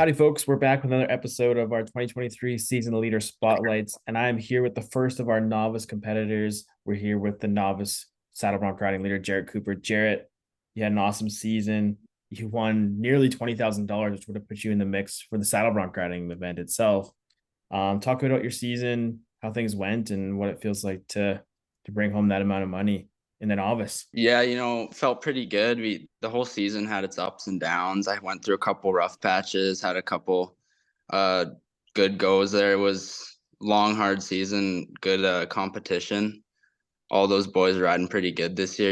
Howdy, folks. We're back with another episode of our 2023 Season Leader Spotlights, and I'm here with the first of our novice competitors. We're here with the novice saddle bronc riding leader, Jaret Cooper. Jaret, you had an awesome season. You won nearly $20,000, which would have put you in the mix for the saddle bronc riding event itself. Talk about your season, how things went, and what it feels like to bring home that amount of money in the novice. Yeah, felt pretty good. The whole season had its ups and downs. I went through a couple rough patches, had a couple uh good goes there. It was long, hard season, good competition. All those boys are riding pretty good this year.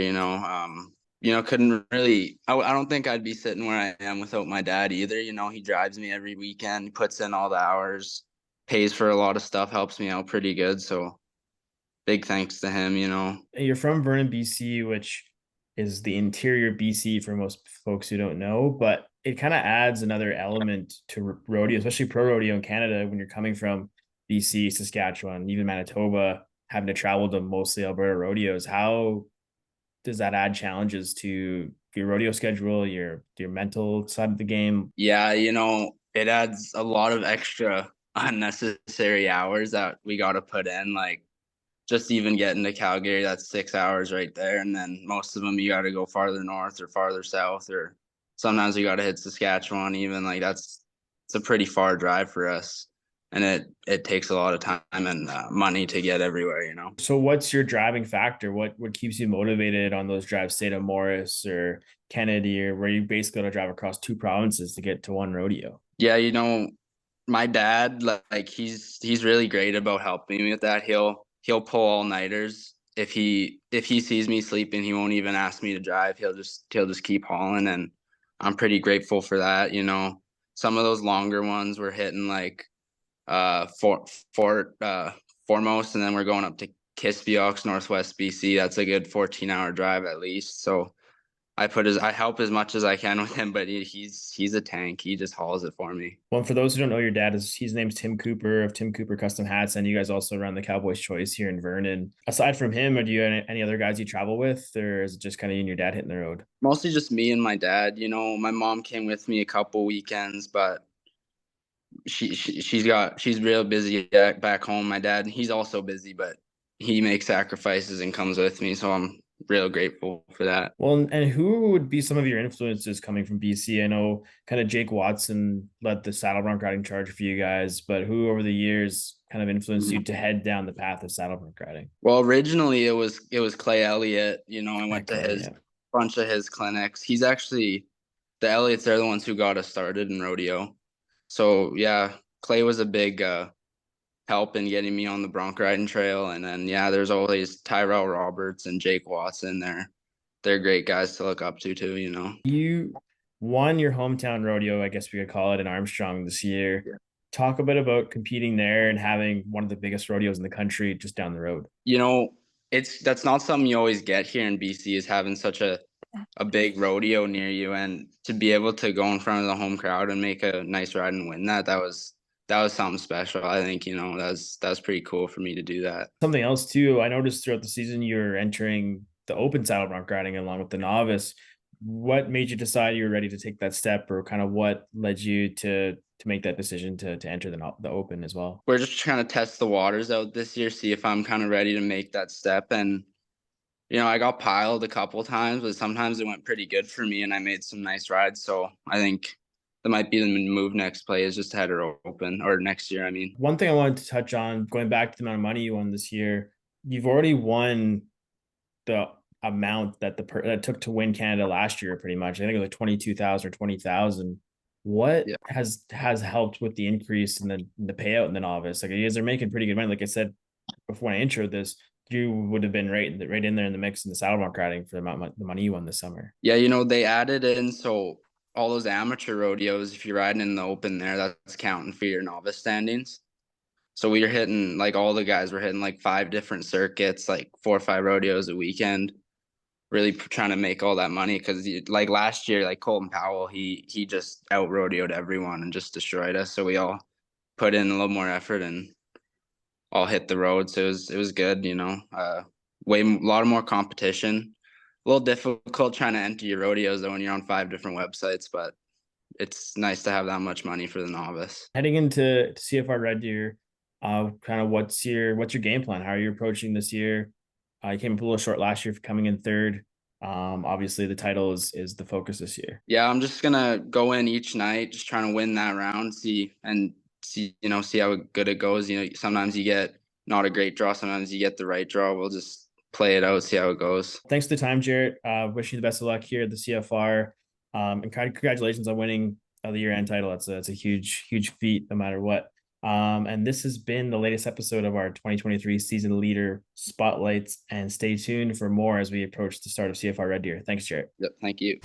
Couldn't really I don't think I'd be sitting where I am without my dad either. He drives me every weekend, puts in all the hours, pays for a lot of stuff, helps me out pretty good. So big thanks to him. You're from Vernon, BC, which is the interior BC for most folks who don't know, but it kind of adds another element to rodeo, especially pro rodeo in Canada when you're coming from BC, Saskatchewan, even Manitoba, having to travel to mostly Alberta rodeos. How does that add challenges to your rodeo schedule, your mental side of the game? Yeah, it adds a lot of extra unnecessary hours that we got to put in. Like just even getting to Calgary, that's 6 hours right there. And then most of them, you got to go farther north or farther south, or sometimes you got to hit Saskatchewan, even like it's a pretty far drive for us. And it takes a lot of time and money to get everywhere. So what's your driving factor? What keeps you motivated on those drives, say to Morris or Kennedy, or where you basically got to drive across two provinces to get to one rodeo? Yeah, my dad, like he's really great about helping me with that. He'll pull all-nighters. If he sees me sleeping, he won't even ask me to drive. He'll just keep hauling, and I'm pretty grateful for that. Some of those longer ones we're hitting like foremost, and then we're going up to Kispiox, Northwest BC. That's a good 14-hour drive at least. So I help as much as I can with him, but he's a tank. He just hauls it for me. Well, for those who don't know, your dad is his name's Tim Cooper of Tim Cooper Custom Hats, and you guys also run the Cowboys Choice here in Vernon. Aside from him, or do you have any other guys you travel with, or is it just kind of you and your dad hitting the road? Mostly just me and my dad. My mom came with me a couple weekends, but she's real busy back home. My dad, he's also busy, but he makes sacrifices and comes with me, so I'm real grateful for that. Well, and who would be some of your influences coming from BC? I know kind of Jake Watson led the saddle bronc riding charge for you guys, but who over the years kind of influenced you to head down the path of saddle bronc riding? Well, originally it was Clay Elliott. I went to Okay, his yeah. bunch of his clinics. He's actually the Elliots are the ones who got us started in rodeo. So yeah, Clay was a big help in getting me on the bronc riding trail. And then yeah, there's always Tyrell Roberts and Jake Watson. They're great guys to look up to too. You won your hometown rodeo, I guess we could call it, in Armstrong this year. Yeah. Talk a bit about competing there and having one of the biggest rodeos in the country just down the road. You know, that's not something you always get here in BC, is having such a big rodeo near you, and to be able to go in front of the home crowd and make a nice ride and win that was something special. I think, that's pretty cool for me to do that. Something else too, I noticed throughout the season you're entering the open saddle bronc riding along with the novice. What made you decide you were ready to take that step, or kind of what led you to make that decision to enter the open as well? We're just trying to test the waters out this year, see if I'm kind of ready to make that step. And I got piled a couple times, but sometimes it went pretty good for me and I made some nice rides. So I think that might be the move next play, is just to head her open, or next year, I mean. One thing I wanted to touch on, going back to the amount of money you won this year, you've already won the amount that that took to win Canada last year, pretty much. I think it was like 22,000 or 20,000. What Yeah. has helped with the increase in the payout in the novice? Like, you guys are making pretty good money. Like I said before I introed this, you would have been right in there in the mix in the saddle bronc riding for the money you won this summer. Yeah, they added in, so all those amateur rodeos, if you're riding in the open there, that's counting for your novice standings. So we were hitting, like, all the guys were hitting like 5 different circuits, like 4 or 5 rodeos a weekend, really trying to make all that money. Because like last year, like Colton Powell, he just out rodeoed everyone and just destroyed us. So we all put in a little more effort and all hit the road. So it was good. A lot of more competition. A little difficult trying to enter your rodeos though when you're on 5 different websites, but it's nice to have that much money for the novice. Heading into CFR Red Deer, kind of what's your game plan? How are you approaching this year? You came up a little short last year for coming in third. Obviously the title is the focus this year. Yeah, I'm just gonna go in each night, just trying to win that round, see how good it goes. Sometimes you get not a great draw, sometimes you get the right draw. We'll just play it out, see how it goes. Thanks for the time, Jaret. Wish you the best of luck here at the CFR. And congratulations on winning the year-end title. It's a huge, huge feat, no matter what. And this has been the latest episode of our 2023 season leader spotlights. And stay tuned for more as we approach the start of CFR Red Deer. Thanks, Jaret. Yep, thank you.